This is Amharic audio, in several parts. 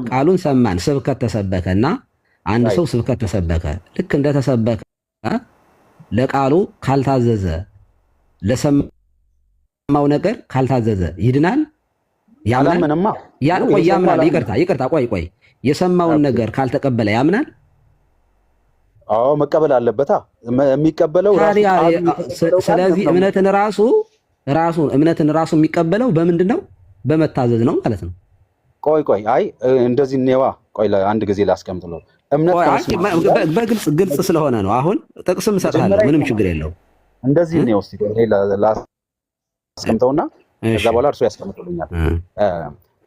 ቃሉን ሰማን ስብከት ተሰበከና አንድ ሰው ስብከት ተሰበከ ልክ እንደተሰበከ ለቃሉ ካልታዘዘ ለሰማው ነገር ካልታዘዘ ይድናል ያምናል ይቅርታ ቆይ የሰማውን ነገር ካልተቀበለ ያምናል መቀበል አለበታ የሚቀበለው ስለዚህ እምነትን ራሱ የሚቀበለው በምንድነው በመታዘዝ ነው ማለት ነው ቆይ አይ እንደዚህ ነዋ ቆይ አንድ ጊዜ ላስቀምጥለው ግልጽ ስለሆነ ነው አሁን ጥቅስም ሰጣለሁ ምንም ችግር የለው እንደዚህ ነው እስቲ ላስቀምጠውና ከዛ በኋላ እርሱ ያስቀምጡልኛል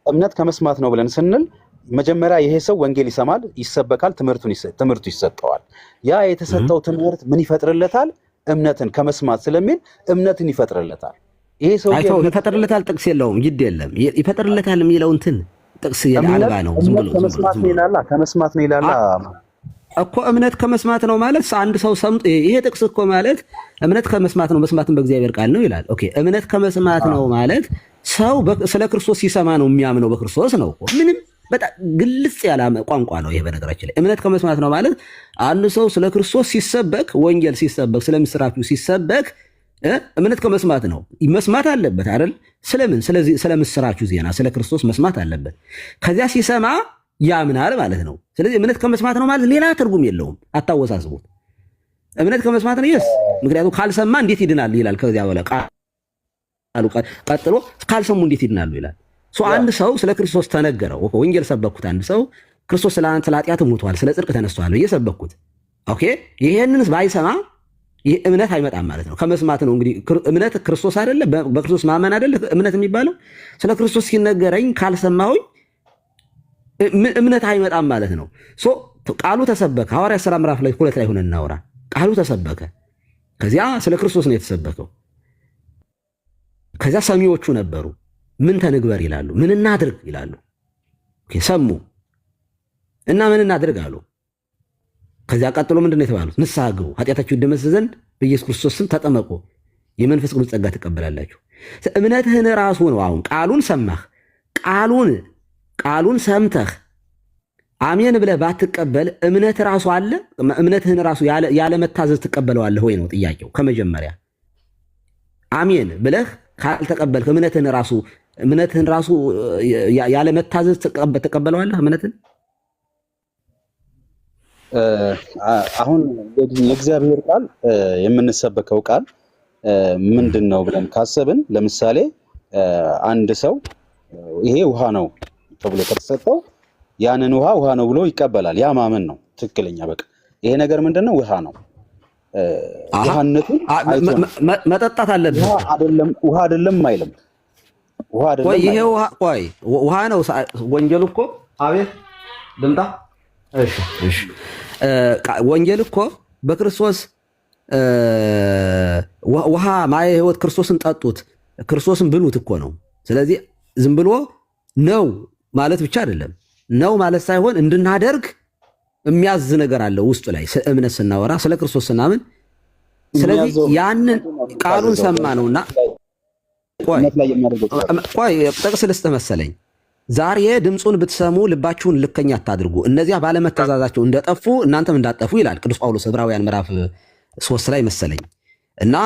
እምነት ከመስማት ነው ብለን ስንል መጀመሪያ ይሄ ሰው ወንጌል ይሰማል ይሰበካል ትምህርቱ ይሰጠዋል ያ የተሰጠው ትምህርት ምን ይፈጥርለታል እምነትን ከመስማት ስለሚል እምነትን ይፈጥርለታል ይሄ ሰው ይፈጥርለታል ጥቅስ የለውም ግድ የለም ይፈጥርለታል የሚለው እንትን ጥቅስ ያልባ ነው ዝም ብሎ ከመስማት ነው ይላል እኮ እምነት ከመስማት ነው ማለት አንድ ሰው ሰምቶ ይሄ ጥቅስ እኮ ማለት እምነት ከመስማት ነው መስማትን በእግዚአብሔር ቃል ነው ይላል ኦኬ እምነት ከመስማት ነው ማለት ሰው ስለ ክርስቶስ ሲሰማ ነው የሚያምነው በክርስቶስ ነው እኮ ምንም በጣም ግልጽ ያለ ቋንቋ ነው ይሄ በነገራችን ላይ እምነት ከመስማት ነው ማለት አንድ ሰው ስለ ክርስቶስ ሲሰበክ ወንጌል ሲሰበክ ስለምስራቹ ሲሰበክ እምነት ከመስማት ነው መስማት አለበት አይደል ስለምን ስለዚህ ስለምስራቹ ዜና ስለ ክርስቶስ መስማት አለበት ከዚያ ሲሰማ ያምናል ማለት ነው ስለዚህ እምነት ከመስማት ነው ማለት ሌላ ትርጉም የለውም አታወሳስቡት እምነት ከመስማት ነው ይስ ምክንያቱም ካልሰማ እንዴት ይድናል ይላል ከዚያ በኋላ ቃሉ ቀጥሎ ካልሰሙ እንዴት ይድናሉ ይላል አንድ ሰው ስለ ክርስቶስ ተነገረው ወንጌል ሰበኩት አንድ ሰው ክርስቶስ ስለ ኃጢአት ሞቷል ስለ ጽድቅ ተነስቷል እየሰበኩት ኦኬ ይሄንን ባይሰማ ይሄ እምነት አይመጣም ማለት ነው ከመስማት ነው እንግዲህ እምነት ክርስቶስ አይደለ በክርስቶስ ማመን አይደለ እምነት የሚባለው ስለ ክርስቶስ ሲነገረኝ ካልሰማሁኝ እምነት አይመጣም ማለት ነው ቃሉ ተሰበከ ሐዋርያት ሥራ ምዕራፍ 2 ላይ ሆነን እናውራ ቃሉ ተሰበከ ከዚያ ስለ ክርስቶስ ነው የተሰበከው ከዚያ ሰሚዎቹ ነበሩ ምን ተንግበር ይላሉ ምን እናድርግ ይላሉ ሰሙ እና ምን እናድርግ አሉ ከዚያ ቀጥሎ ምንድነው የተባሉት ንስሐ ግቡ ኃጢአታችሁ ይደመሰስ ዘንድ በኢየሱስ ክርስቶስ ስም ተጠመቁ የመንፈስ ቅዱስ ጸጋ ትቀበላላችሁ እምነትህን ራሱ ነው አሁን ቃሉን ሰማህ ቃሉን ሰምተህ አሜን ብለህ ባትቀበል እምነት ራሱ አለ እምነትህን ራሱ ያለ መታዘዝ ትቀበለዋለህ ወይ ነው ጥያቄው ከመጀመሪያ አሜን ብለህ ካልተቀበልክ እምነትህን ራሱ ያለ መታዘዝ ትቀበለዋለህ እምነትን አሁን የእግዚአብሔር ቃል የምንሰበከው ቃል ምንድነው ብለን ካሰብን ለምሳሌ አንድ ሰው ይሄ ውሃ ነው ተብሎ ከተሰጠው ያንን ውሃ ነው ብሎ ይቀበላል ያ ማመን ነው ትክክለኛ በቃ ይሄ ነገር ምንድነው ውሃ ነው ውሃነቱን መጠጣት አለበት ውሃ አይደለም አይልም ይሄ ውሃ ነው ወንጌል እኮ አቤት ድምጣ እሺ ወንጌል እኮ በክርስቶስ ውሃ ማየ ህይወት ክርስቶስን ጠጡት ክርስቶስን ብሉት እኮ ነው ስለዚህ ዝም ብሎ ነው ማለት ብቻ አይደለም ነው ማለት ሳይሆን እንድናደርግ የሚያዝ ነገር አለ ውስጡ ላይ እምነት ስናወራ ስለ ክርስቶስ ስናምን ስለዚህ ያንን ቃሉን ሰማ ነውና ቆይ ጥቅስ ልስጥ መሰለኝ ዛሬ ድምፁን ብትሰሙ ልባችሁን ልከኛ አታድርጉ እነዚያ ባለመታዘዛቸው እንደጠፉ እናንተም እንዳጠፉ ይላል ቅዱስ ጳውሎስ ዕብራውያን ምዕራፍ 3 ላይ መሰለኝ እና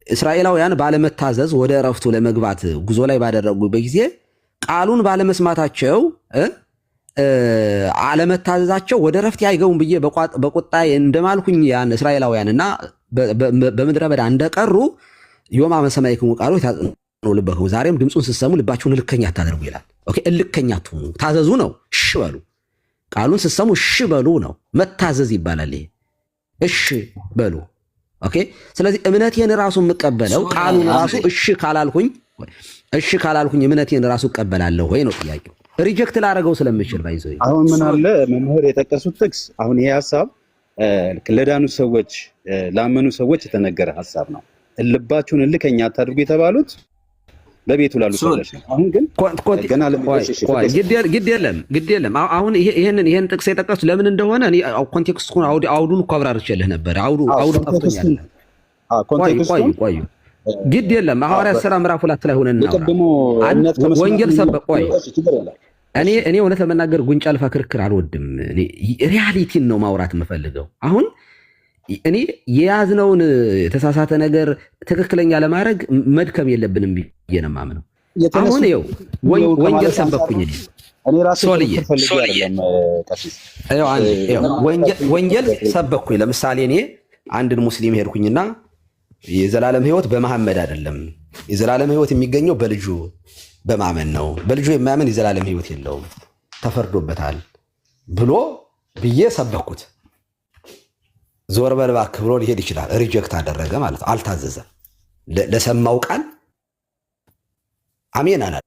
እስራኤላውያን ባለመታዘዝ ወደ ዕረፍቱ ለመግባት ጉዞ ላይ ባደረጉበት ጊዜ ቃሉን ባለመስማታቸው አለመታዘዛቸው ወደ ዕረፍት አይገቡም ብዬ በቁጣ እንደማልኩኝ ያን እስራኤላውያንና በምድረ በዳ እንደቀሩ ዮማ መሰማይክሙ ቃሉ ነው ልበኩ ዛሬም ድምፁን ስትሰሙ ልባችሁን ልከኛ አታድርጉ ይላል ኦኬ ልከኛ አትሁኑ ታዘዙ ነው እሺ በሉ ቃሉን ስትሰሙ እሺ በሉ ነው መታዘዝ ይባላል ይሄ እሺ በሉ ኦኬ ስለዚህ እምነቴን ራሱ የምቀበለው ቃሉን ራሱ እሺ ካላልኩኝ እምነቴን ራሱ እቀበላለሁ ወይ ነው ጥያቄው ሪጀክት ላደረገው ስለምችል ባይዘው አሁን ምን አለ መምህር የጠቀሱት ጥቅስ አሁን ይሄ ሐሳብ ለዳኑ ሰዎች ላመኑ ሰዎች የተነገረ ሐሳብ ነው ልባችሁን ልከኛ አታድርጉ የተባሉት በቤቱ ላሉ ሰዎች ነው አሁን ግን ገና ግድ የለም አሁን ይሄን ጥቅስ የጠቀሱት ለምን እንደሆነ እኔ ኮንቴክስቱን አውዱን እኮ አብራርቼልህ ነበር አውዱ ጠፍቶኛል ኮንቴክስቱን ግድ የለም ሐዋርያት ሥራ ምዕራፍ 2 ላይ ሆነን ነው የቀድሞ እምነት ከመስማት ወንጌል ሰበክ። ቆይ ችግር የለም። እኔ እውነት ለመናገር ጉንጫ አልፋ ክርክር አልወድም። እኔ ሪያሊቲን ነው ማውራት የምፈልገው። አሁን እኔ የያዝነውን የተሳሳተ ነገር ትክክለኛ ለማድረግ መድከም የለብንም ብዬ ነው የማምነው። አሁን ይኸው ወንጌል ሰበኩኝ እኔ ራሴ ፈልጌ አይደለም ቀሲስ፣ ወንጌል ሰበኩኝ። ለምሳሌ እኔ አንድን ሙስሊም ሄድኩኝና የዘላለም ሕይወት በመሐመድ አይደለም፣ የዘላለም ሕይወት የሚገኘው በልጁ በማመን ነው፣ በልጁ የማያምን የዘላለም ሕይወት የለውም ተፈርዶበታል ብሎ ብዬ ሰበኩት። ዞር በል እባክህ ብሎ ሊሄድ ይችላል። ሪጀክት አደረገ ማለት ነው። አልታዘዘም። ለሰማው ቃል አሜን አላለም።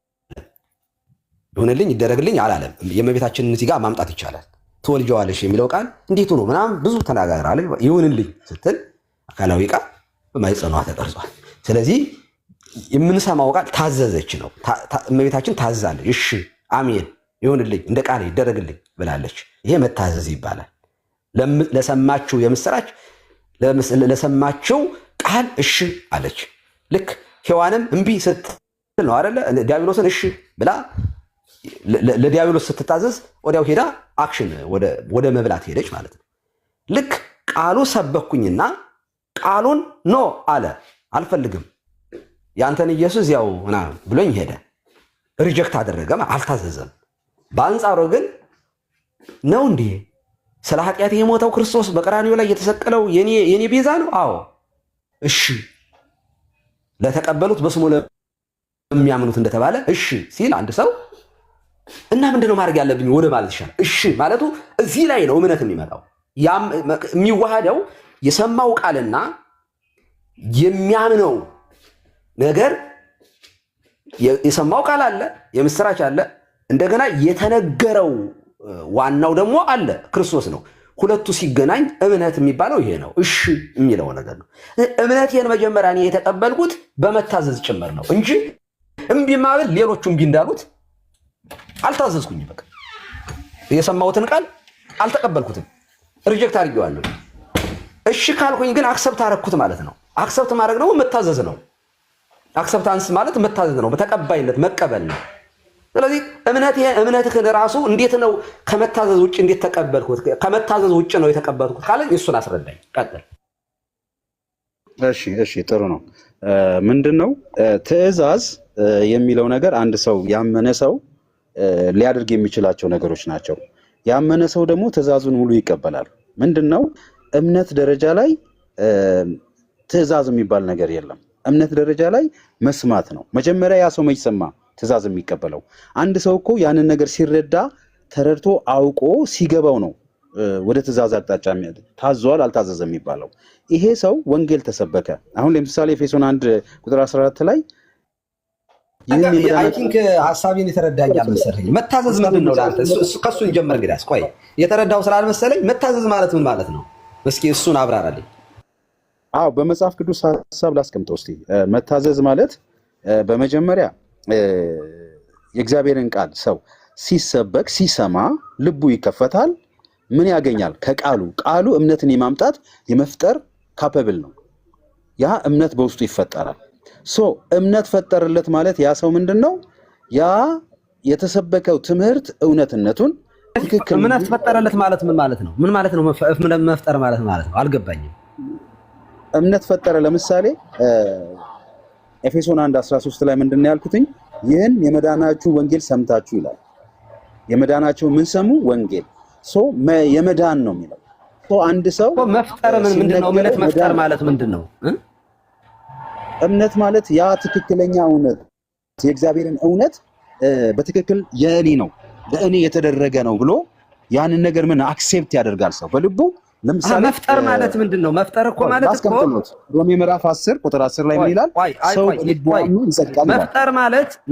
ይሁንልኝ ይደረግልኝ አላለም። የእመቤታችንን እዚህ ጋር ማምጣት ይቻላል። ትወልጀዋለሽ የሚለው ቃል እንዴት ነው ምናምን ብዙ ተናጋራለ። ይሁንልኝ ስትል አካላዊ ቃል በማይጸኗ ተቀርጿል። ስለዚህ የምንሰማው ቃል ታዘዘች ነው። እመቤታችን ታዛለች። እሺ አሜን ይሁንልኝ እንደ ቃል ይደረግልኝ ብላለች። ይሄ መታዘዝ ይባላል። ለሰማችው የምስራች ለሰማችው ቃል እሺ አለች። ልክ ሔዋንም እምቢ ስትል ነው አይደለ? ዲያብሎስን እሺ ብላ ለዲያብሎስ ስትታዘዝ ወዲያው ሄዳ አክሽን ወደ መብላት ሄደች ማለት ነው። ልክ ቃሉ ሰበኩኝና ቃሉን ኖ አለ አልፈልግም ያንተን ኢየሱስ ያው ምናምን ብሎኝ ሄደ። ሪጀክት አደረገ፣ አልታዘዘም። በአንጻሩ ግን ነው እንዴ ስለ ኃጢአት የሞተው ክርስቶስ በቀራንዮ ላይ የተሰቀለው የኔ ቤዛ ነው? አዎ እሺ። ለተቀበሉት በስሙ ለሚያምኑት እንደተባለ እሺ ሲል አንድ ሰው እና ምንድነው ማድረግ ያለብኝ ወደ ማለት ይሻላል። እሺ ማለቱ እዚህ ላይ ነው እምነት የሚመጣው። የሚዋሃደው የሰማው ቃልና የሚያምነው ነገር። የሰማው ቃል አለ፣ የምስራች አለ፣ እንደገና የተነገረው ዋናው ደግሞ አለ፣ ክርስቶስ ነው። ሁለቱ ሲገናኝ እምነት የሚባለው ይሄ ነው። እሺ የሚለው ነገር ነው። እምነቴን መጀመሪያ እኔ የተቀበልኩት በመታዘዝ ጭምር ነው እንጂ እምቢ ማለት ሌሎቹ እምቢ እንዳሉት አልታዘዝኩኝም። በቃ የሰማሁትን ቃል አልተቀበልኩትም፣ ሪጀክት አድርጌዋለሁ። እሺ ካልኩኝ ግን አክሰፕት አረኩት ማለት ነው። አክሰፕት ማድረግ ደግሞ መታዘዝ ነው። አክሰፕታንስ ማለት መታዘዝ ነው፣ ተቀባይነት መቀበል ነው። ስለዚህ እምነትህን ራሱ እንዴት ነው ከመታዘዝ ውጭ እንዴት ተቀበልኩት? ከመታዘዝ ውጭ ነው የተቀበልኩት ካለ እሱን አስረዳኝ። ቀጥል። እሺ ጥሩ ነው። ምንድነው ትእዛዝ የሚለው ነገር? አንድ ሰው ያመነ ሰው ሊያደርግ የሚችላቸው ነገሮች ናቸው። ያመነ ሰው ደግሞ ትእዛዙን ሙሉ ይቀበላል። ምንድነው እምነት ደረጃ ላይ ትእዛዝ የሚባል ነገር የለም። እምነት ደረጃ ላይ መስማት ነው። መጀመሪያ ያ ሰው መች ሰማ ትእዛዝ የሚቀበለው? አንድ ሰው እኮ ያንን ነገር ሲረዳ ተረድቶ አውቆ ሲገባው ነው ወደ ትእዛዝ አቅጣጫ ታዟል አልታዘዘም የሚባለው። ይሄ ሰው ወንጌል ተሰበከ። አሁን ለምሳሌ ኤፌሶን 1 ቁጥር 14 ላይ አይ ቲንክ ሐሳቤን የተረዳኛል መሰለኝ። መታዘዝ ምንድን ነው ለአንተ? ከሱ እንጀምር እንግዲህ። ቆይ የተረዳው ስላልመሰለኝ መታዘዝ ማለት ምን ማለት ነው? እስኪ እሱን አብራራልኝ። አዎ በመጽሐፍ ቅዱስ ሐሳብ ላስቀምጠው እስቲ። መታዘዝ ማለት በመጀመሪያ የእግዚአብሔርን ቃል ሰው ሲሰበክ ሲሰማ ልቡ ይከፈታል። ምን ያገኛል? ቃሉ እምነትን የማምጣት የመፍጠር ካፓብል ነው። ያ እምነት በውስጡ ይፈጠራል። እምነት ፈጠረለት ማለት ያ ሰው ምንድነው? ያ የተሰበከው ትምህርት እውነትነቱን ትክክል። እምነት ፈጠረለት ማለት ምን ማለት ነው? ምን ማለት ነው መፍጠር ማለት ነው? አልገባኝም። እምነት ፈጠረ ለምሳሌ ኤፌሶን 1:13 ላይ ምንድነው ያልኩትኝ? ይህን የመዳናችሁ ወንጌል ሰምታችሁ ይላል። የመዳናችሁ ምን ሰሙ? ወንጌል። የመዳን ነው የሚለው። አንድ ሰው መፍጠር ምንድነው? እምነት መፍጠር ማለት ምንድነው? እምነት ማለት ያ ትክክለኛ እውነት የእግዚአብሔርን እውነት በትክክል የእኔ ነው ለእኔ የተደረገ ነው ብሎ ያንን ነገር ምን አክሴፕት ያደርጋል ሰው በልቡ። ለምሳሌ መፍጠር ማለት ምንድነው? መፍጠር እኮ ማለት እኮ ሮሜ ምዕራፍ 10 ቁጥር 10 ላይ ምን ይላል? ሰው ልቡ ይጸድቃል።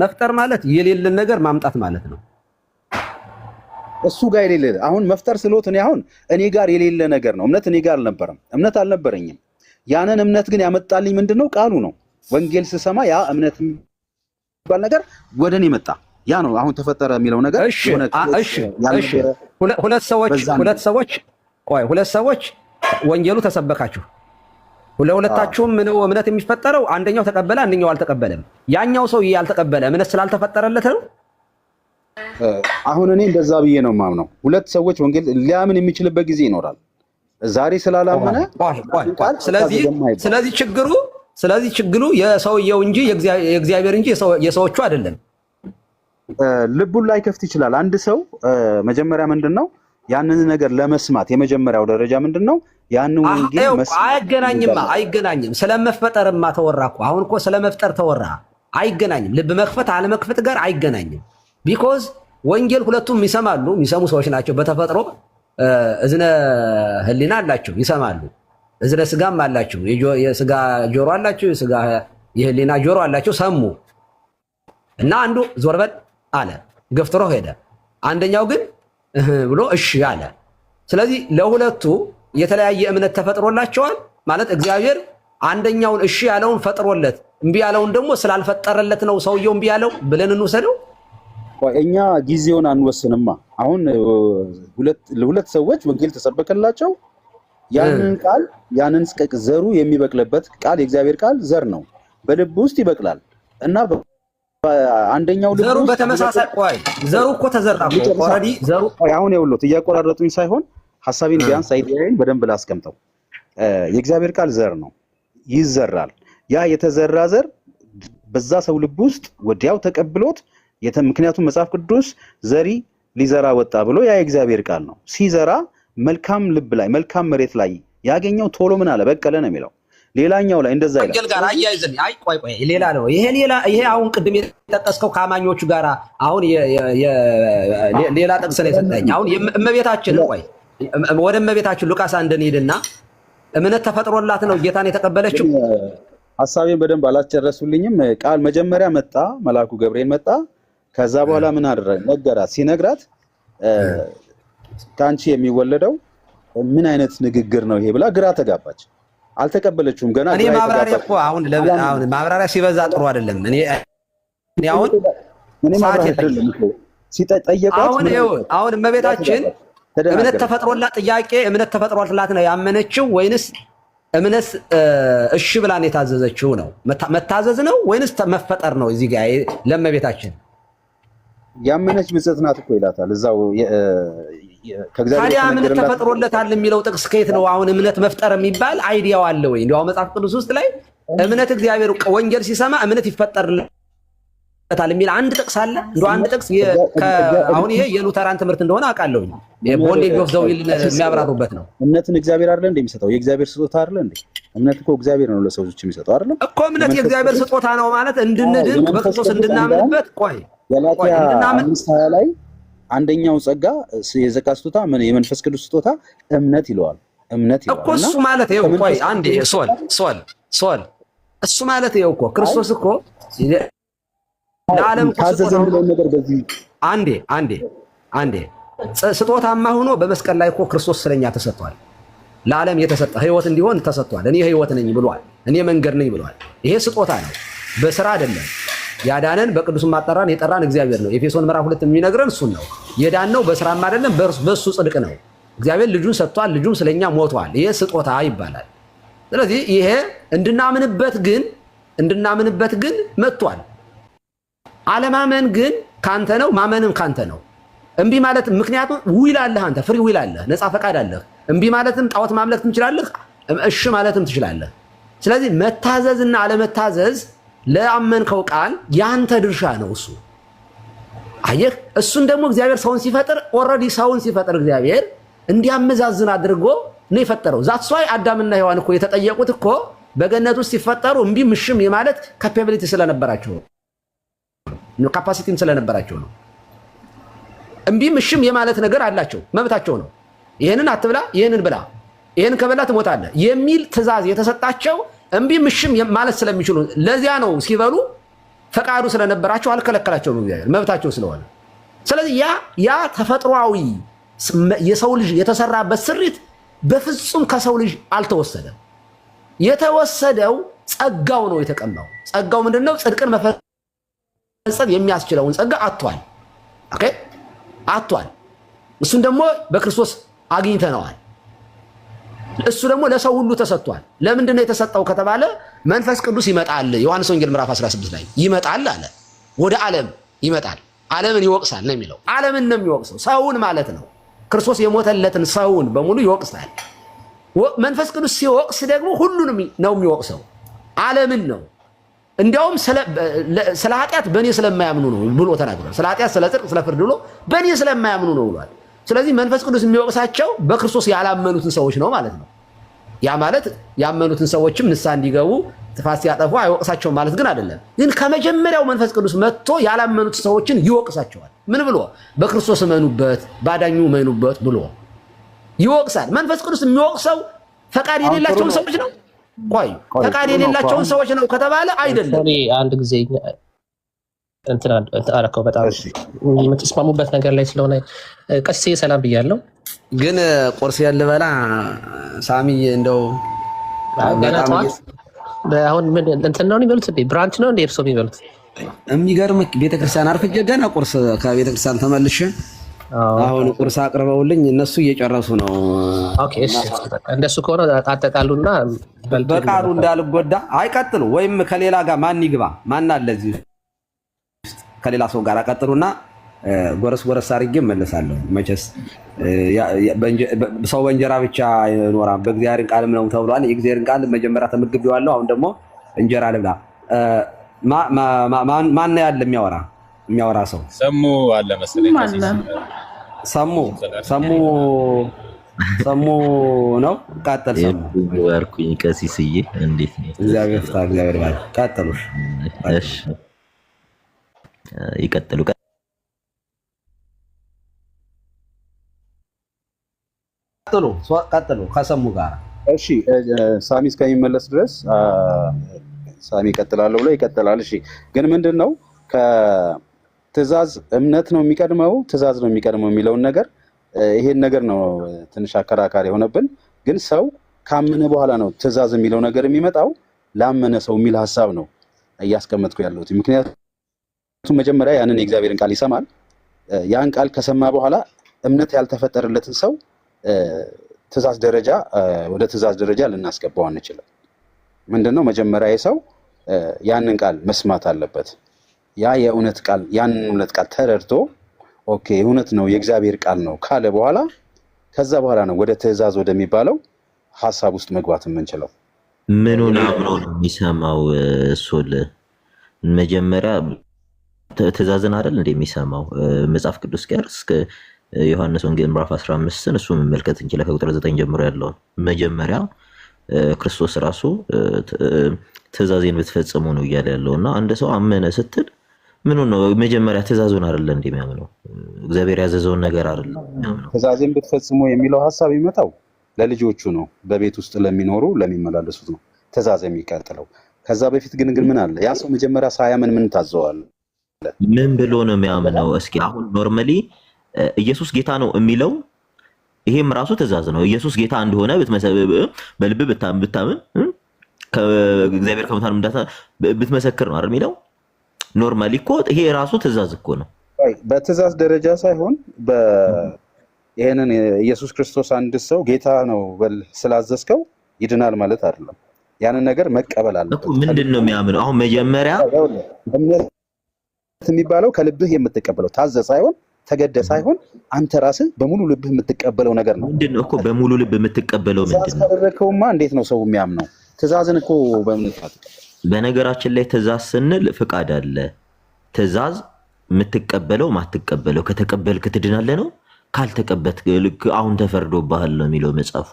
መፍጠር ማለት የሌለን ነገር ማምጣት ማለት ነው። እሱ ጋር የሌለ አሁን መፍጠር ስለሆነ እኔ ጋር የሌለ ነገር ነው። እምነት እኔ ጋር አልነበረም፣ እምነት አልነበረኝም። ያንን እምነት ግን ያመጣልኝ ምንድነው? ቃሉ ነው። ወንጌል ስሰማ ያ እምነት የሚባል ነገር ወደ እኔ መጣ። ያ ነው አሁን ተፈጠረ የሚለው ነገር። ሁለት ሰዎች ወንጌሉ ተሰበካችሁ። ለሁለታችሁም ነው እምነት የሚፈጠረው። አንደኛው ተቀበለ፣ አንደኛው አልተቀበለም። ያኛው ሰው ያልተቀበለ እምነት ስላልተፈጠረለት ነው። አሁን እኔ እንደዛ ብዬ ነው የማምነው። ሁለት ሰዎች ወንጌል ሊያምን የሚችልበት ጊዜ ይኖራል። ዛሬ ስላላመነ ስለዚህ ችግሩ የሰውየው እንጂ የእግዚአብሔር እንጂ የሰዎቹ አይደለም። ልቡን ላይ ከፍት ይችላል አንድ ሰው። መጀመሪያ ምንድነው ያንን ነገር ለመስማት የመጀመሪያው ደረጃ ምንድነው? ያንን ወንጌል መስማት። አይገናኝም። ስለመፈጠርማ ተወራ እኮ። አሁን እኮ ስለመፍጠር ተወራ። አይገናኝም። ልብ መክፈት አለመክፈት ጋር አይገናኝም። ቢኮዝ ወንጌል ሁለቱም ይሰማሉ። የሚሰሙ ሰዎች ናቸው በተፈጥሮ እዝነ ህሊና አላቸው፣ ይሰማሉ። እዝነ ስጋም አላቸው፣ የስጋ ጆሮ አላቸው፣ የህሊና ጆሮ አላቸው። ሰሙ እና አንዱ ዞር በል አለ፣ ገፍትሮ ሄደ። አንደኛው ግን ብሎ እሺ አለ። ስለዚህ ለሁለቱ የተለያየ እምነት ተፈጥሮላቸዋል ማለት እግዚአብሔር አንደኛውን እሺ ያለውን ፈጥሮለት እምቢ ያለውን ደግሞ ስላልፈጠረለት ነው ሰውየው እምቢ ያለው ብለን እንውሰደው። እኛ ጊዜውን አንወስንማ። አሁን ለሁለት ሰዎች ወንጌል ተሰበከላቸው። ያንን ቃል ያንን ዘሩ የሚበቅልበት ቃል የእግዚአብሔር ቃል ዘር ነው፣ በልብ ውስጥ ይበቅላል እና አንደኛው ልብ ዘሩ በተመሳሳይ ዘሩ እኮ ተዘራ ኦሬዲ ዘሩ አሁን ይኸውልህ እያቆራረጡኝ ሳይሆን ሐሳቤን ቢያንስ አይዲያዬን በደንብ ላስቀምጠው። የእግዚአብሔር ቃል ዘር ነው፣ ይዘራል። ያ የተዘራ ዘር በዛ ሰው ልብ ውስጥ ወዲያው ተቀብሎት ምክንያቱም መጽሐፍ ቅዱስ ዘሪ ሊዘራ ወጣ ብሎ ያ የእግዚአብሔር ቃል ነው። ሲዘራ መልካም ልብ ላይ መልካም መሬት ላይ ያገኘው ቶሎ ምን አለ በቀለ ነው የሚለው። ሌላኛው ላይ እንደዛ ይላል። ጋር አያይዘን ቆይ ሌላ ነው ይሄ አሁን ቅድም የጠቀስከው ከአማኞቹ ጋር አሁን ሌላ ጥቅስ ላይ ሰጠኝ። አሁን እመቤታችን ወደ እመቤታችን ሉቃስ እንድንሄድና እምነት ተፈጥሮላት ነው ጌታን የተቀበለችው። ሐሳቤን በደንብ አላስጨረሱልኝም። ቃል መጀመሪያ መጣ፣ መልአኩ ገብርኤል መጣ። ከዛ በኋላ ምን አደረገ? ነገራት። ሲነግራት ካንቺ የሚወለደው ምን አይነት ንግግር ነው ይሄ ብላ ግራ ተጋባች። አልተቀበለችውም ገና። እኔ ማብራሪያ እኮ አሁን ማብራሪያ ሲበዛ ጥሩ አይደለም። እኔ አሁን አሁን እመቤታችን እምነት ተፈጥሮላት ጥያቄ እምነት ተፈጥሮላት ነው ያመነችው ወይንስ እምነት እሺ ብላን የታዘዘችው ነው? መታዘዝ ነው ወይንስ መፈጠር ነው? እዚህ ጋር ለእመቤታችን ያመነች ብፅዕት ናት እኮ ይላታል እዛው ከእግዚአብሔር። ታዲያ እምነት ተፈጥሮለታል የሚለው ጥቅስ ከየት ነው? አሁን እምነት መፍጠር የሚባል አይዲያው አለ ወይ? እንዲያው መጽሐፍ ቅዱስ ውስጥ ላይ እምነት እግዚአብሔር ወንጌል ሲሰማ እምነት ይፈጠርለታል የሚል አንድ ጥቅስ አለ? እንደው አንድ ጥቅስ አሁን ይሄ የሉተራን ትምህርት እንደሆነ አውቃለሁ። የቦንዴጅ ኦፍ ዘ ዊል የሚያብራሩበት ነው። እምነትን እግዚአብሔር አይደለ እንደ የሚሰጠው? የእግዚአብሔር ስጦታ አይደለ እንዴ? እምነት እኮ እግዚአብሔር ነው ለሰው ልጅ የሚሰጠው አይደለ እኮ። እምነት የእግዚአብሔር ስጦታ ነው ማለት እንድንድን በክርስቶስ እንድናምንበት። ገላትያ 5:20 ላይ አንደኛው ጸጋ የዘካ ስጦታ ምን የመንፈስ ቅዱስ ስጦታ እምነት ይለዋል። እምነት ይለዋል እኮ እሱ ማለት ይኸው። ቆይ አንዴ ሶል እሱ ማለት ይኸው እኮ ክርስቶስ እኮ ለዓለም ታዘዘን ብለው ነገር በዚህ አንዴ ስጦታማ ሆኖ በመስቀል ላይ እኮ ክርስቶስ ስለኛ ተሰጥቷል። ለዓለም የተሰጠ ህይወት እንዲሆን ተሰጥቷል። እኔ ህይወት ነኝ ብሏል። እኔ መንገድ ነኝ ብሏል። ይሄ ስጦታ ነው፣ በስራ አይደለም። ያዳነን በቅዱስ ማጠራን የጠራን እግዚአብሔር ነው። ኤፌሶን ምዕራፍ 2 የሚነግረን እሱን ነው። የዳነው በስራም አይደለም፣ በሱ ጽድቅ ነው። እግዚአብሔር ልጁን ሰጥቷል፣ ልጁም ስለኛ ሞቷል። ይሄ ስጦታ ይባላል። ስለዚህ ይሄ እንድናምንበት ግን መጥቷል። አለማመን ግን ካንተ ነው፣ ማመንም ካንተ ነው። እምቢ ማለት ምክንያቱም ዊል አለህ አንተ፣ ፍሪ ዊል አለህ፣ ነፃ ፈቃድ አለህ። እምቢ ማለትም ጣዖት ማምለክ ትችላለህ፣ እሺ ማለትም ትችላለህ። ስለዚህ መታዘዝና አለመታዘዝ ለአመንከው ቃል ያንተ ድርሻ ነው። እሱ አየህ፣ እሱን ደግሞ እግዚአብሔር ሰውን ሲፈጥር ኦልሬዲ ሰውን ሲፈጥር እግዚአብሔር እንዲያመዛዝን አድርጎ ነው የፈጠረው። ዛትስ ዋይ አዳምና ሔዋን እኮ የተጠየቁት እኮ በገነት ውስጥ ሲፈጠሩ እምቢ ምሽም የማለት ካፓቢሊቲ ስለነበራቸው ነው፣ ካፓሲቲም ስለነበራቸው ነው። እምቢ ምሽም የማለት ነገር አላቸው፣ መብታቸው ነው። ይሄንን አትብላ፣ ይሄንን ብላ፣ ይሄን ከበላ ትሞታለህ የሚል ትእዛዝ የተሰጣቸው እምቢ ምሽም ማለት ስለሚችሉ ለዚያ ነው ሲበሉ ፈቃዱ ስለነበራቸው አልከለከላቸውም እግዚአብሔር፣ መብታቸው ስለሆነ። ስለዚህ ያ ተፈጥሯዊ የሰው ልጅ የተሰራበት ስሪት በፍጹም ከሰው ልጅ አልተወሰደም። የተወሰደው ጸጋው ነው የተቀማው። ጸጋው ምንድነው? ጽድቅን መፈጸም የሚያስችለውን ጸጋ አጥቷል። ኦኬ አጥቷል። እሱን ደግሞ በክርስቶስ አግኝተነዋል። እሱ ደግሞ ለሰው ሁሉ ተሰጥቷል። ለምንድን ነው የተሰጠው ከተባለ መንፈስ ቅዱስ ይመጣል። ዮሐንስ ወንጌል ምዕራፍ 16 ላይ ይመጣል አለ። ወደ ዓለም ይመጣል፣ ዓለምን ይወቅሳል ነው የሚለው። ዓለምን ነው የሚወቅሰው፣ ሰውን ማለት ነው። ክርስቶስ የሞተለትን ሰውን በሙሉ ይወቅሳል። መንፈስ ቅዱስ ሲወቅስ ደግሞ ሁሉንም ነው የሚወቅሰው፣ ዓለምን ነው። እንዲያውም ስለ ኃጢአት በእኔ ስለማያምኑ ነው ብሎ ተናግሯል። ስለ ኃጢአት፣ ስለ ጽድቅ፣ ስለ ፍርድ ብሎ በእኔ ስለማያምኑ ነው ብሏል። ስለዚህ መንፈስ ቅዱስ የሚወቅሳቸው በክርስቶስ ያላመኑትን ሰዎች ነው ማለት ነው። ያ ማለት ያመኑትን ሰዎችም ንስሐ እንዲገቡ ጥፋት ሲያጠፉ አይወቅሳቸውም ማለት ግን አይደለም። ግን ከመጀመሪያው መንፈስ ቅዱስ መጥቶ ያላመኑት ሰዎችን ይወቅሳቸዋል። ምን ብሎ? በክርስቶስ እመኑበት፣ ባዳኙ እመኑበት ብሎ ይወቅሳል። መንፈስ ቅዱስ የሚወቅሰው ፈቃድ የሌላቸውን ሰዎች ነው። ቆይ ፈቃድ የሌላቸውን ሰዎች ነው ከተባለ አይደለም። አንድ ጊዜ እንትን አደረከው በጣም የምትስማሙበት ነገር ላይ ስለሆነ ቀስ ሰላም ብያለሁ። ግን ቁርስ ያልበላ ሳሚ እንደው አሁን ምን እንትን ነው የሚበሉት? ብራንች ነው እንደ እርሶ የሚበሉት? የሚገርም ቤተክርስቲያን አርፍጄ ገና ቁርስ ከቤተክርስቲያን ተመልሼ አሁን ቁርስ አቅርበውልኝ እነሱ እየጨረሱ ነው። ኦኬ እሺ፣ እንደሱ ከሆነ አጠቃሉና በቃሉ እንዳልጎዳ አይቀጥሉ። ወይም ከሌላ ጋር ማን ይግባ ማን አለ እዚህ ከሌላ ሰው ጋር አቀጥሉና ጎረስ ጎረስ አድርጌ እመለሳለሁ። መቼስ ሰው በእንጀራ ብቻ አይኖራም በእግዚአብሔር ቃልም ነው ተብሏል። የእግዚአብሔርን ቃል መጀመሪያ ተመግቤዋለሁ። አሁን ደግሞ እንጀራ ልብላ። ማን ያለ የሚያወራ ሰው? ሰሙ አለ መሰለኝ። ሰሙ ነው። ቀጥል። ሰሙ ወርኩኝ ቀሲስዬ፣ እንዴት ነው? እግዚአብሔር ይፍታ። እግዚአብሔር ይባርክ። ቀጥሉ። እሺ ይቀጥሉ። ቀጥሉ ከሰሙ ጋር። እሺ ሳሚ እስከሚመለስ ድረስ ሳሚ ይቀጥላል ብሎ ይቀጥላል። እሺ ግን ምንድነው ከትእዛዝ እምነት ነው የሚቀድመው ትእዛዝ ነው የሚቀድመው የሚለውን ነገር ይሄን ነገር ነው ትንሽ አከራካሪ የሆነብን። ግን ሰው ካመነ በኋላ ነው ትእዛዝ የሚለው ነገር የሚመጣው። ላመነ ሰው የሚል ሐሳብ ነው እያስቀመጥኩ ያለሁት። ምክንያቱም መጀመሪያ ያንን የእግዚአብሔርን ቃል ይሰማል። ያን ቃል ከሰማ በኋላ እምነት ያልተፈጠረለትን ሰው ትእዛዝ ደረጃ ወደ ትእዛዝ ደረጃ ልናስገባው አንችልም። ምንድነው መጀመሪያ የሰው ያንን ቃል መስማት አለበት። ያ የእውነት ቃል ያንን እውነት ቃል ተረድቶ ኦኬ እውነት ነው የእግዚአብሔር ቃል ነው ካለ በኋላ ከዛ በኋላ ነው ወደ ትእዛዝ ወደሚባለው ሐሳብ ውስጥ መግባት የምንችለው። ምኑን አምኖ ነው የሚሰማው? ሶል መጀመሪያ ትእዛዝን አይደል እንደሚሰማው መጽሐፍ ቅዱስ ጋር እስከ ዮሐንስ ወንጌል ምዕራፍ 15 እሱ መመልከት እንችላለን። ከቁጥር 9 ጀምሮ ያለው መጀመሪያ ክርስቶስ ራሱ ትእዛዜን ብትፈጽሙ ነው እያለ ያለውና አንድ ሰው አመነ ስትል ምኑ ነው መጀመሪያ ትእዛዙን አይደል እንደሚያምነው እግዚአብሔር ያዘዘውን ነገር አይደል የሚያምነው። ትእዛዜን ብትፈጽሙ የሚለው ሐሳብ ይመጣው ለልጆቹ ነው፣ በቤት ውስጥ ለሚኖሩ ለሚመላለሱት ነው ትእዛዝ የሚቀጥለው። ከዛ በፊት ግን ምን አለ? ያ ሰው መጀመሪያ ሳያምን ምን ታዘዋል? ምን ብሎ ነው የሚያምነው? እስኪ አሁን ኖርማሊ ኢየሱስ ጌታ ነው የሚለው ይሄም ራሱ ትእዛዝ ነው። ኢየሱስ ጌታ እንደሆነ በልብ ብታምን ከእግዚአብሔር ከሙታን ብትመሰክር ነው አይደል የሚለው። ኖርማሊ እኮ ይሄ ራሱ ትእዛዝ እኮ ነው። በትእዛዝ ደረጃ ሳይሆን ይሄንን ኢየሱስ ክርስቶስ አንድ ሰው ጌታ ነው በል ስላዘዝከው ይድናል ማለት አይደለም። ያንን ነገር መቀበል አለበት። ምንድነው የሚያምነው? አሁን መጀመሪያ እምነት የሚባለው ከልብህ የምትቀበለው ታዘ ሳይሆን ተገደ ሳይሆን አንተ ራስህ በሙሉ ልብህ የምትቀበለው ነገር ነው። ምንድነው እኮ በሙሉ ልብ የምትቀበለው ምንድነው? ታደረከውማ እንዴት ነው ሰው የሚያምነው? ትእዛዝን እኮ በእምነት አትቀበል። በነገራችን ላይ ትእዛዝ ስንል ፍቃድ አለ። ትእዛዝ የምትቀበለው ማትቀበለው ከተቀበልክ ትድናለህ ነው፣ ካልተቀበልክ አሁን ተፈርዶብሃል ነው የሚለው መጽሐፉ።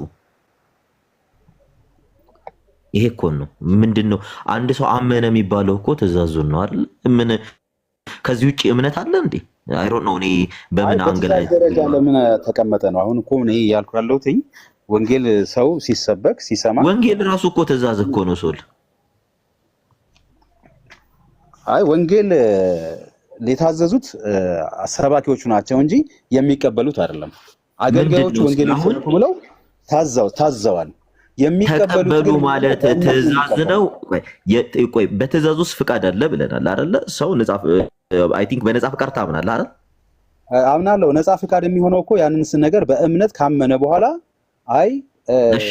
ይሄ እኮ ነው። ምንድነው አንድ ሰው አመነ የሚባለው እኮ ትእዛዙን ነው አይደል? ምን ከዚህ ውጪ እምነት አለ እንዴ? አይ ዶንት ኖ እኔ በምን አንግል ላይ ደረጃ ለምን ተቀመጠ ነው አሁን እኮ እኔ ያልኩ ያለሁት። ወንጌል ሰው ሲሰበክ ሲሰማ ወንጌል ራሱ እኮ ትእዛዝ እኮ ነው ሶል። አይ ወንጌል የታዘዙት ሰባኪዎቹ ናቸው እንጂ የሚቀበሉት አይደለም። አገልጋዮቹ ወንጌል ይሰብኩ ብለው ታዘዋል። ተቀበሉ ማለት ትእዛዝ ነው። ቆይ በትእዛዝ ውስጥ ፍቃድ አለ ብለናል አይደለ? ሰው ነፃ አይ ቲንክ በነፃ ፍቃድ ታምናለህ አይደል? አምናለሁ። ነፃ ፍቃድ የሚሆነው እኮ ያንንስ ነገር በእምነት ካመነ በኋላ አይ እሺ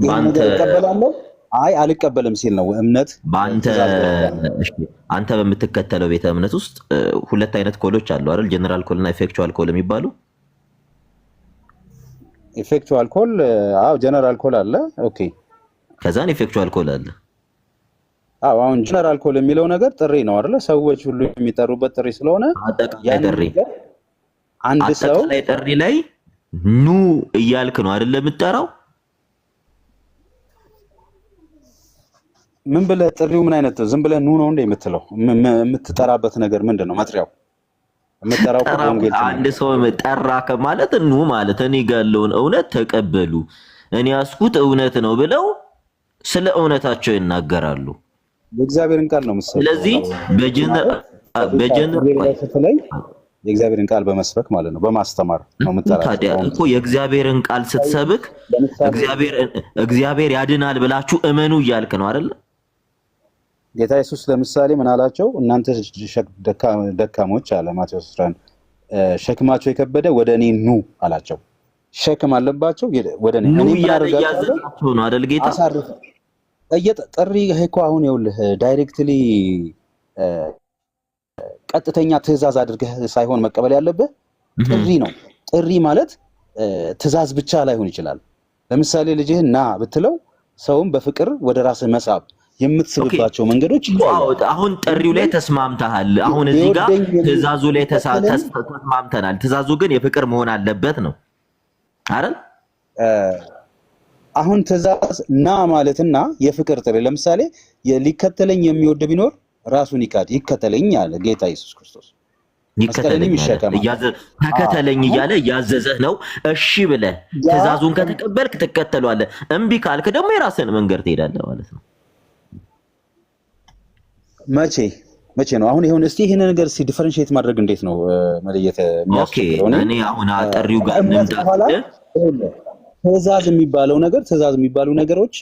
በአንተ እቀበላለሁ አይ አልቀበልም ሲል ነው እምነት በአንተ እሺ አንተ በምትከተለው ቤተ እምነት ውስጥ ሁለት አይነት ኮሎች አሉ አይደል? ጀነራል ኮል እና ኢፌክቹዋል ኮል የሚባሉ። ኢፌክቹዋል ኮል አዎ፣ ጀነራል ኮል አለ። ኦኬ፣ ከዛን ኢፌክቹዋል ኮል አለ። አዎ፣ አሁን ጀነራል ኮል የሚለው ነገር ጥሪ ነው አይደል? ሰዎች ሁሉ የሚጠሩበት ጥሪ ስለሆነ አጠቃላይ ጥሪ አንድ ሰው አጠቃላይ ጥሪ ላይ ኑ እያልክ ነው አይደል የምትጠራው? ምን ብለህ ጥሪው ምን አይነት ዝም ብለህ ኑ ነው እንደ የምትለው? የምትጠራበት ነገር ምንድን ነው? መጥሪያው የምትጠራው ወንጌል አንድ ሰው ጠራ ከማለት ኑ ማለት እኔ ጋር ያለውን እውነት ተቀበሉ፣ እኔ ያስኩት እውነት ነው ብለው ስለ እውነታቸው ይናገራሉ። የእግዚአብሔርን ቃል ነው የምትሰብከው። ስለዚህ የእግዚአብሔርን ቃል በመስበክ ማለት ነው፣ በማስተማር ነው የምትጠራው። ታዲያ እኮ የእግዚአብሔርን ቃል ስትሰብክ እግዚአብሔር ያድናል ብላችሁ እመኑ እያልክ ነው አይደል? ጌታ ኢየሱስ ለምሳሌ ምን አላቸው? እናንተ ደካሞች አለ ማቴዎስ 11 ሸክማቸው የከበደ ወደ እኔ ኑ አላቸው። ሸክም አለባቸው ወደ እኔ ኑ እያዘዛቸው ነው አይደል ጌታ? ጥሪ እኮ አሁን ይኸውልህ ዳይሬክትሊ ቀጥተኛ ትእዛዝ አድርገህ ሳይሆን መቀበል ያለብህ ጥሪ ነው። ጥሪ ማለት ትእዛዝ ብቻ ላይሆን ይችላል። ለምሳሌ ልጅህን ና ብትለው ሰውም በፍቅር ወደ ራስህ መሳብ የምትስብባቸው መንገዶች ይታያሉ። አሁን ጥሪው ላይ ተስማምተሃል። አሁን እዚህ ጋር ትእዛዙ ላይ ተስማምተናል። ትእዛዙ ግን የፍቅር መሆን አለበት ነው አይደል? አሁን ትእዛዝ ና ማለትና የፍቅር ጥሪ ለምሳሌ ሊከተለኝ የሚወድ ቢኖር ራሱን ይከተለኝ አለ ጌታ ኢየሱስ ክርስቶስ። ተከተለኝ እያለ እያዘዘህ ነው። እሺ ብለህ ትእዛዙን ከተቀበልክ ትከተለዋለህ። እምቢ ካልክ ደግሞ የራስህን መንገድ ትሄዳለህ ማለት ነው። መቼ ነው አሁን ይሁን? እስቲ ይሄን ነገር እስቲ ዲፈረንሺየት ማድረግ እንዴት ነው መለየት የሚያስችለው? እኔ አሁን ጥሪው ጋር እንምጣት። ትእዛዝ የሚባለው ነገር ትእዛዝ የሚባሉ ነገሮች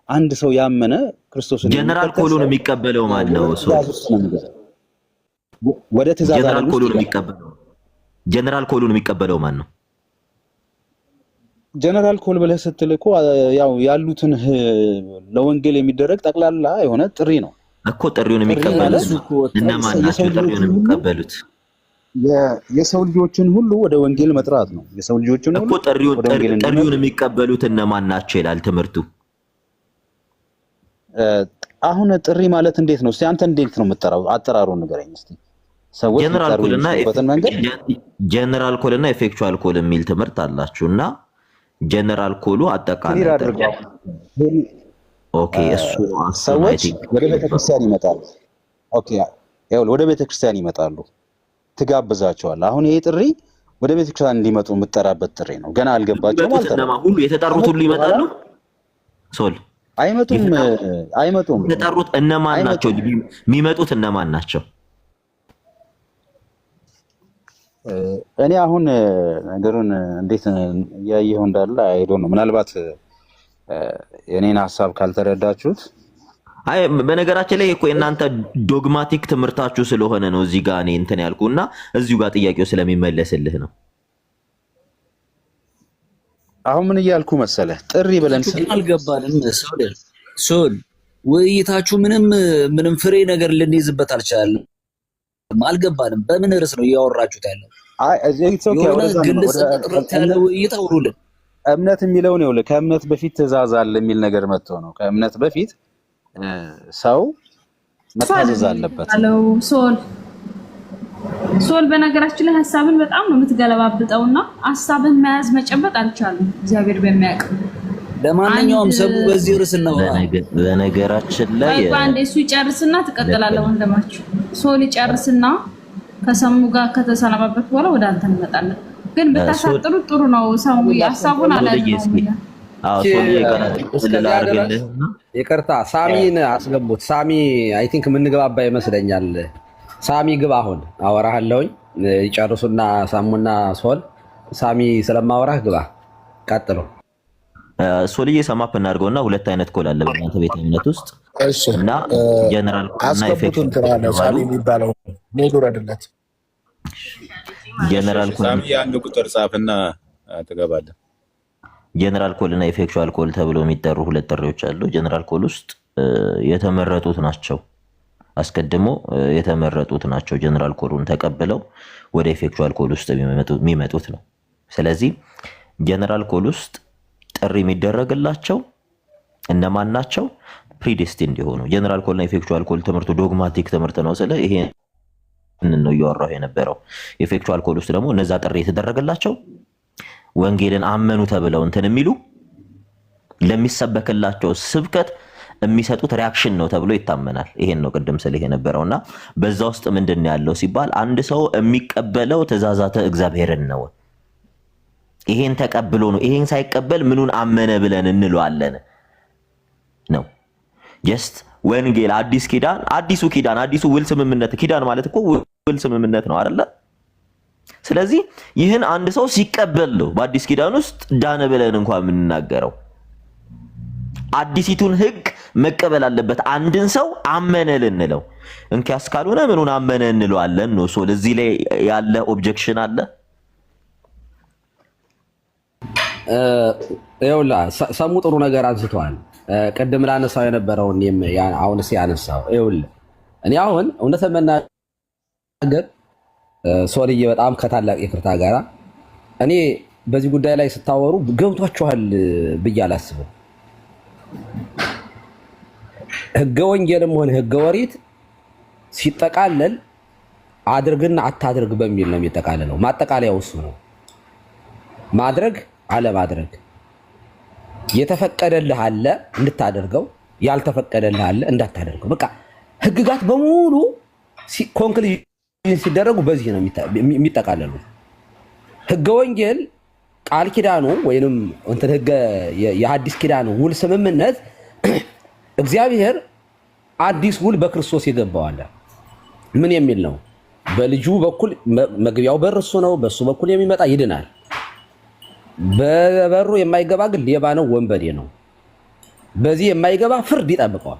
አንድ ሰው ያመነ ክርስቶስን ጀነራል ኮሉን የሚቀበለው ማን ነው? ወደ ትእዛዝ ጀነራል ኮሉን የሚቀበለው ማን ነው? ጀነራል ኮል ብለህ ስትል እኮ ያው ያሉትን ለወንጌል የሚደረግ ጠቅላላ የሆነ ጥሪ ነው እኮ። ጥሪውን የሚቀበሉት እነማን ናቸው? ጥሪውን የሚቀበሉት የሰው ልጆችን ሁሉ ወደ ወንጌል መጥራት ነው። የሰው ልጆችን ሁሉ እኮ ጥሪውን የሚቀበሉት እነማን ናቸው ይላል ትምህርቱ። አሁን ጥሪ ማለት እንዴት ነው? እስቲ አንተ እንዴት ነው የምትጠራው? አጠራሩን ንገረኝ እስቲ። ሰዎች ጀነራል ኮል እና ኢፌክቹዋል ኮል የሚል ትምህርት አላችሁና ጀነራል ኮሉ አጠቃላይ ኦኬ፣ እሱ ሰዎች ወደ ቤተክርስቲያን ይመጣሉ። ኦኬ፣ ይኸውልህ ወደ ቤተክርስቲያን ይመጣሉ፣ ትጋብዛቸዋለህ። አሁን ይሄ ጥሪ ወደ ቤተክርስቲያን እንዲመጡ የምትጠራበት ጥሪ ነው። ገና አልገባቸውም ማለት ነው። ሁሉ የተጠሩት ሁሉ ይመጣሉ። ሶል አይመጡም። የተጠሩት እነማን ናቸው? የሚመጡት እነማን ናቸው? እኔ አሁን ነገሩን እንዴት እያየሁ እንዳለ አይዶን ነው። ምናልባት የኔን ሐሳብ ካልተረዳችሁት፣ አይ በነገራችን ላይ እኮ የእናንተ ዶግማቲክ ትምህርታችሁ ስለሆነ ነው እዚህ ጋር እኔ እንትን ያልኩና እዚሁ ጋር ጥያቄው ስለሚመለስልህ ነው። አሁን ምን እያልኩ መሰለህ? ጥሪ ብለን አልገባንም። ሶል ውይይታችሁ ምንም ፍሬ ነገር ልንይዝበት አልቻለም። አልገባንም። በምን ርዕስ ነው እያወራችሁት ያለው? ውይይት አውሩልን። እምነት የሚለውን ይኸውልህ ከእምነት በፊት ትእዛዝ አለ የሚል ነገር መጥቶ ነው። ከእምነት በፊት ሰው መታዘዝ አለበት። ሶል በነገራችን ላይ ሐሳብን በጣም ነው የምትገለባብጠውና ሐሳብን መያዝ መጨበጥ አልቻለም። እግዚአብሔር በሚያውቅ ለማንኛውም ሰው በዚህ ርዕስ ነው። በነገራችን ላይ አንዴ እሱ ይጨርስና ትቀጥላለህ። ወንድማችሁ ሶል ይጨርስና ከሰሙ ጋር ከተሰናባበት በኋላ ወደ አንተ እንመጣለን። ግን ብታሳጥሩት ጥሩ ነው። ሰው ሐሳቡን አላየም። ይቅርታ ሳሚን አስገቡት። ሳሚ አይ ቲንክ የምንገባባ ይመስለኛል። ሳሚ ግባ። አሁን አወራሃለሁኝ። ይጨርሱና ሳሙና ሶል። ሳሚ ስለማወራህ ግባ። ቀጥሉ። ሶልዬ ሰማፕ እናድርገውና ሁለት አይነት ኮል አለ በእናንተ ቤተ እምነት ውስጥ እና ጀነራል ኮልና ኢፌክቲቭ ሳሚ የሚባለው ኔግሮ አይደለት። ጀነራል ኮል ሳሚ አንድ ቁጥር ጻፍና ትገባለህ። ጀነራል ኮል እና ኢፌክቹዋል ኮል ተብለው የሚጠሩ ሁለት ጥሪዎች አሉ። ጀነራል ኮል ውስጥ የተመረጡት ናቸው፣ አስቀድሞ የተመረጡት ናቸው። ጀነራል ኮሉን ተቀብለው ወደ ኢፌክቹዋል ኮል ውስጥ የሚመጡት ነው። ስለዚህ ጀነራል ኮል ውስጥ ጥሪ የሚደረግላቸው እነማን ናቸው? ፕሪዴስቲን እንዲሆኑ። ጀነራል ኮል እና ኢፌክቹዋል ኮል ትምህርቱ ዶግማቲክ ትምህርት ነው። ስለ ይሄ ነው እያወራሁ የነበረው። ኢፌክቹዋል ኮል ውስጥ ደግሞ እነዛ ጥሪ የተደረገላቸው ወንጌልን አመኑ ተብለው እንትን የሚሉ ለሚሰበክላቸው ስብከት የሚሰጡት ሪያክሽን ነው ተብሎ ይታመናል። ይሄን ነው ቅድም ስለ ይሄ ነበረውና በዛ ውስጥ ምንድን ያለው ሲባል አንድ ሰው የሚቀበለው ትእዛዛተ እግዚአብሔርን ነው። ይሄን ተቀብሎ ነው። ይሄን ሳይቀበል ምኑን አመነ ብለን እንለዋለን ነው። ጀስት ወንጌል አዲስ ኪዳን፣ አዲሱ ኪዳን፣ አዲሱ ውል ስምምነት። ኪዳን ማለት እኮ ውል ስምምነት ነው አይደለ? ስለዚህ ይህን አንድ ሰው ሲቀበል ነው በአዲስ ኪዳን ውስጥ ዳነ ብለን እንኳን የምንናገረው። አዲሲቱን ሕግ መቀበል አለበት አንድን ሰው አመነ ልንለው። እንኪያስ ካልሆነ ምኑን አመነ እንለዋለን ነው። ሶ ለዚህ ላይ ያለ ኦብጀክሽን አለ። ይኸውላ ሰሙ ጥሩ ነገር አንስተዋል። ቅድም ላነሳው የነበረውን አሁን ያነሳው ይኸውልህ፣ እኔ አሁን እውነት መናገር ሶልዬ በጣም ከታላቅ ይቅርታ ጋራ እኔ በዚህ ጉዳይ ላይ ስታወሩ ገብቷችኋል ብዬ አላስብም። ህገ ወንጌልም ሆነ ህገ ወሪት ሲጠቃለል አድርግና አታድርግ በሚል ነው የሚጠቃለለው። ማጠቃለያው እሱ ነው። ማድረግ አለማድረግ፣ የተፈቀደልህ አለ እንድታደርገው፣ ያልተፈቀደልህ አለ እንዳታደርገው። በቃ ህግጋት በሙሉ ኮንክሉዥን ሲደረጉ በዚህ ነው የሚጠቃለሉት። ህገ ወንጌል ቃል ኪዳኑ ወይንም እንትን ህገ የሐዲስ ኪዳኑ ውል ስምምነት እግዚአብሔር አዲስ ውል በክርስቶስ የገባዋል። ምን የሚል ነው? በልጁ በኩል መግቢያው በር እሱ ነው። በሱ በኩል የሚመጣ ይድናል። በበሩ የማይገባ ግን ሌባ ነው፣ ወንበዴ ነው። በዚህ የማይገባ ፍርድ ይጠብቀዋል።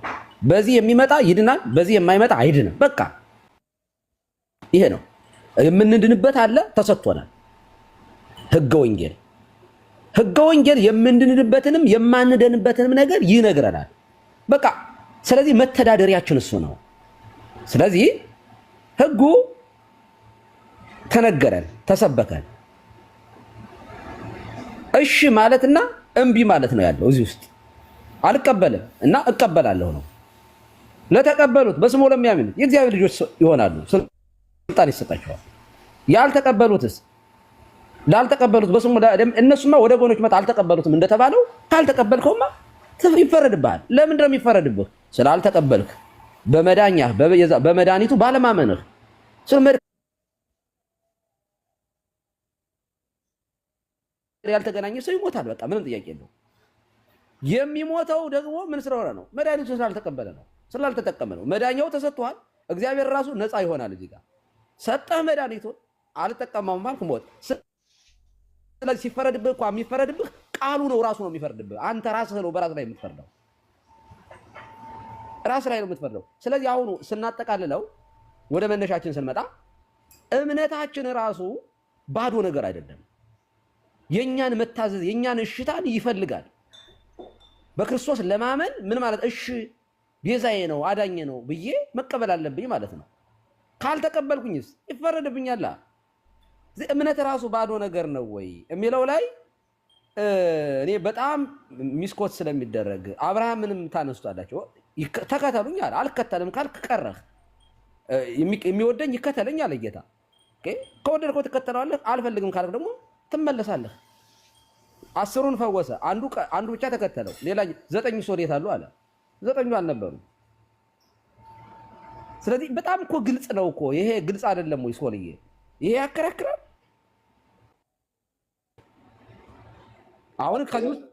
በዚህ የሚመጣ ይድናል፣ በዚህ የማይመጣ አይድንም። በቃ ይሄ ነው የምንድንበት አለ ተሰጥቶናል። ህገ ወንጌል የምንድንበትንም የማንድንበትንም ነገር ይነግረናል። በቃ ስለዚህ መተዳደሪያችን እሱ ነው። ስለዚህ ህጉ ተነገረን፣ ተሰበከን። እሺ ማለትና እምቢ ማለት ነው ያለው እዚህ ውስጥ። አልቀበልም እና እቀበላለሁ ነው። ለተቀበሉት በስሙ ለሚያምኑት የእግዚአብሔር ልጆች ይሆናሉ፣ ስልጣን ይሰጣቸዋል። ያልተቀበሉትስ? ላልተቀበሉት በስሙ እነሱማ ወደ ጎኖች መጣ አልተቀበሉትም እንደተባለው ካልተቀበልከውማ ይፈረድብሃል። ለምን ነው የሚፈረድብህ? ስላልተቀበልክ፣ በመዳኛ በመድኃኒቱ ባለማመንህ። ያልተገናኘ ሰው ይሞታል። በቃ ምንም ጥያቄ የለው። የሚሞተው ደግሞ ምን ስለሆነ ነው? መድኃኒቱ ስላልተቀበለ ነው፣ ስላልተጠቀመ ነው። መዳኛው ተሰጥቷል። እግዚአብሔር ራሱ ነፃ ይሆናል። እዚህ ጋር ሰጠህ መድኃኒቱን፣ አልጠቀመውም አልክ፣ ሞት። ስለዚህ ሲፈረድብህ እኮ የሚፈረድብህ ቃሉ ነው፣ ራሱ ነው የሚፈርድብህ። አንተ ራስህ ነው በራስህ ላይ የምትፈርደው፣ ራስህ ላይ ነው የምትፈርደው። ስለዚህ አሁኑ ስናጠቃልለው ወደ መነሻችን ስንመጣ እምነታችን ራሱ ባዶ ነገር አይደለም። የኛን መታዘዝ የኛን እሽታን ይፈልጋል። በክርስቶስ ለማመን ምን ማለት እሺ ቤዛዬ ነው አዳኜ ነው ብዬ መቀበል አለብኝ ማለት ነው። ካልተቀበልኩኝስ ይፈረድብኛል። እምነት ራሱ ባዶ ነገር ነው ወይ የሚለው ላይ እኔ በጣም ሚስኮት ስለሚደረግ አብርሃምንም ታነስቷላችሁ። ተከተሉኝ አለ። አልከተልም ካልክ ቀረህ። የሚወደኝ ይከተለኝ አለ ጌታ። ከወደድከው ትከተለዋለህ። አልፈልግም ካልክ ደግሞ ትመለሳለህ። 10ን ፈወሰ፣ አንዱ ብቻ ተከተለው። ሌላ 9 ወዴት አሉ አለ። 9 አልነበሩም። ስለዚህ በጣም እኮ ግልጽ ነው እኮ ይሄ። ግልጽ አይደለም ወይ ሶልዬ? ይሄ ያከራክራል። አሁን ከዚህ ውስጥ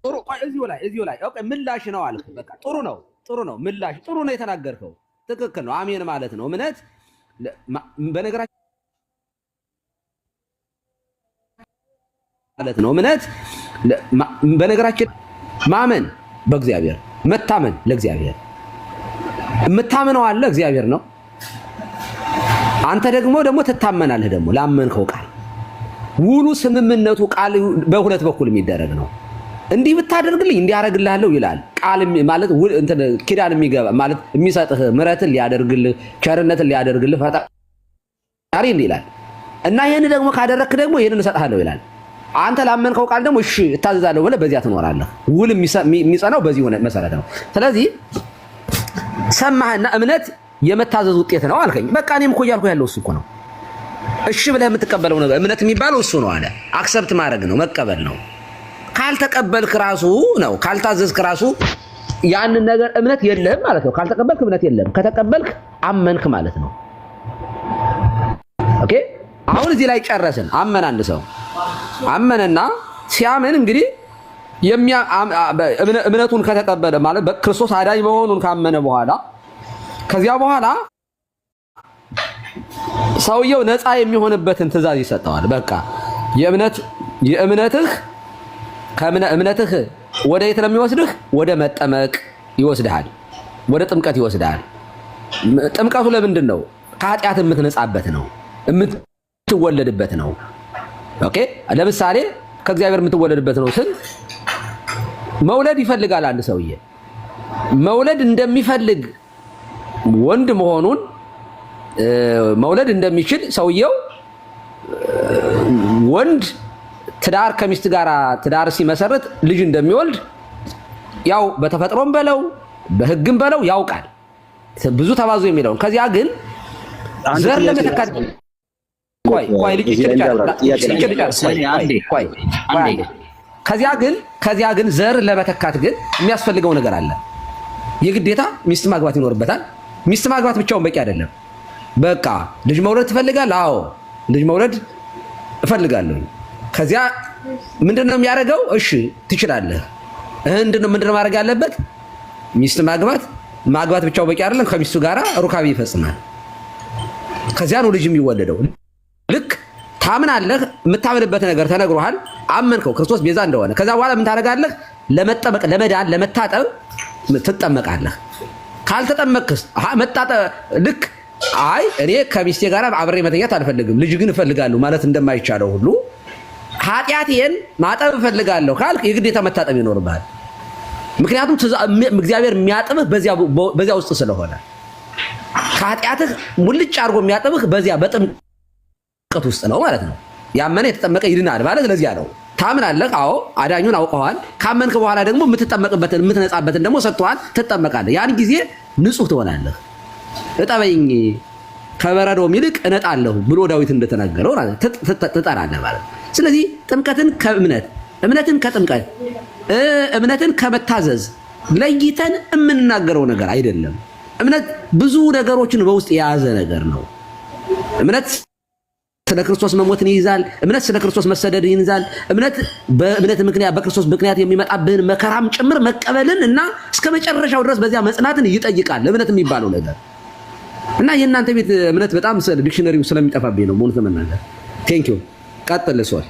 ጥሩ እዚሁ ላይ ኦኬ፣ ምላሽ ነው አልክ። በቃ ጥሩ ነው ምላሽ ጥሩ ነው የተናገርከው፣ ትክክል ነው። አሜን ማለት ነው። እምነት በነገራችን ማለት ነው። እምነት በነገራችን ማመን በእግዚአብሔር መታመን ለእግዚአብሔር የምታምነው አለ እግዚአብሔር ነው። አንተ ደግሞ ትታመናለህ ደግሞ ላመንከው ቃል። ውሉ ስምምነቱ ቃል በሁለት በኩል የሚደረግ ነው። እንዲህ ብታደርግልኝ እንዲህ አደርግልሃለሁ ይላል ቃል ማለት እንትን ኪዳን የሚገባ ማለት የሚሰጥህ ምሕረትን ሊያደርግልህ ቸርነትን ሊያደርግልህ ፈጣሪ እንዲህ ይላል እና ይሄን ደግሞ ካደረክ ደግሞ ይሄንን እሰጥሃለሁ ይላል። አንተ ላመንከው ቃል ደግሞ እሺ እታዘዛለሁ ብለህ በዚያ ትኖራለህ። ውል የሚጸናው በዚህ መሰረት ነው። ስለዚህ ሰማህና እምነት የመታዘዝ ውጤት ነው አልከኝ። በቃ እኔም እኮ እያልኩ ያለው እሱ እኮ ነው። እሺ ብለህ የምትቀበለው ነገር እምነት የሚባለው እሱ ነው አለ። አክሰፕት ማድረግ ነው መቀበል ነው። ካልተቀበልክ ራሱ ነው ካልታዘዝክ ራሱ ያንን ነገር እምነት የለህም ማለት ነው። ካልተቀበልክ እምነት የለህም። ከተቀበልክ አመንክ ማለት ነው። ኦኬ አሁን እዚህ ላይ ጨረስን። አመን አንድ ሰው አመነና ሲያምን እንግዲህ እምነቱን ከተቀበለ ማለት በክርስቶስ አዳኝ መሆኑን ካመነ በኋላ ከዚያ በኋላ ሰውየው ነፃ የሚሆንበትን ትእዛዝ ይሰጠዋል። በቃ የእምነትህ እምነትህ ወደ የት ነው የሚወስድህ? ወደ መጠመቅ ይወስድሃል። ወደ ጥምቀት ይወስድሃል። ጥምቀቱ ለምንድን ነው? ከኃጢአት የምትነጻበት ነው፣ የምትወለድበት ነው። ኦኬ ለምሳሌ ከእግዚአብሔር የምትወለድበት ነው ስል መውለድ ይፈልጋል አንድ ሰውዬ። መውለድ እንደሚፈልግ ወንድ መሆኑን መውለድ እንደሚችል ሰውየው ወንድ ትዳር ከሚስት ጋር ትዳር ሲመሰርት ልጅ እንደሚወልድ ያው በተፈጥሮም በለው በሕግም በለው ያውቃል። ብዙ ተባዙ የሚለውን ከዚያ ግን ዘር ለመተካት ከዚያ ግን ዘር ለመተካት ግን የሚያስፈልገው ነገር አለ። የግዴታ ሚስት ማግባት ይኖርበታል። ሚስት ማግባት ብቻውን በቂ አይደለም። በቃ ልጅ መውለድ ትፈልጋለህ? አዎ ልጅ መውለድ እፈልጋለሁ። ከዚያ ምንድነው የሚያደርገው? እሺ ትችላለህ። ምንድነው ማድረግ ያለበት? ሚስት ማግባት ብቻው በቂ አይደለም። ከሚስቱ ጋራ ሩካቤ ይፈጽማል። ከዚያ ነው ልጅ የሚወለደው። ልክ ታምናለህ፣ የምታምንበት ነገር ተነግሮሃል፣ አመንከው ክርስቶስ ቤዛ እንደሆነ። ከዛ በኋላ ምን ታደርጋለህ? ለመጠመቅ ለመዳን ለመታጠብ ትጠመቃለህ። ካልተጠመቅስ መታጠብ ልክ አይ እኔ ከሚስቴ ጋር አብሬ መተኛት አልፈልግም ልጅ ግን እፈልጋለሁ ማለት እንደማይቻለው ሁሉ ኃጢአቴን ማጠብ እፈልጋለሁ ካልክ የግዴታ መታጠብ ይኖርብሃል። ምክንያቱም እግዚአብሔር የሚያጥብህ በዚያ ውስጥ ስለሆነ ከኃጢአትህ ሙልጭ አድርጎ የሚያጥብህ በዚያ በጥምቀት ውስጥ ነው ማለት ነው። ያመነ የተጠመቀ ይድናል ማለት ለዚያ ነው። ታምናለህ? አዎ አዳኙን አውቀዋል። ካመንክ በኋላ ደግሞ የምትጠመቅበትን የምትነጻበትን ደግሞ ሰጥቷል፣ ትጠመቃለህ። ያን ጊዜ ንጹህ ትሆናለህ። እጠበኝ ከበረዶም ይልቅ እነጣለሁ ብሎ ዳዊት እንደተናገረው ትጠራለህ ማለት። ስለዚህ ጥምቀትን ከእምነት እምነትን ከጥምቀት እምነትን ከመታዘዝ ለይተን የምንናገረው ነገር አይደለም። እምነት ብዙ ነገሮችን በውስጥ የያዘ ነገር ነው። እምነት ስለ ክርስቶስ መሞትን ይይዛል። እምነት ስለ ክርስቶስ መሰደድን ይይዛል። እምነት በእምነት ምክንያት በክርስቶስ ምክንያት የሚመጣብህን መከራም ጭምር መቀበልን እና እስከ መጨረሻው ድረስ በዚያ መጽናትን ይጠይቃል እምነት የሚባለው ነገር። እና የእናንተ ቤት እምነት በጣም ዲክሽነሪው ስለሚጠፋብኝ ነው በእውነት ለመናገር። ቴንክ ዩ ቀጥል ሶል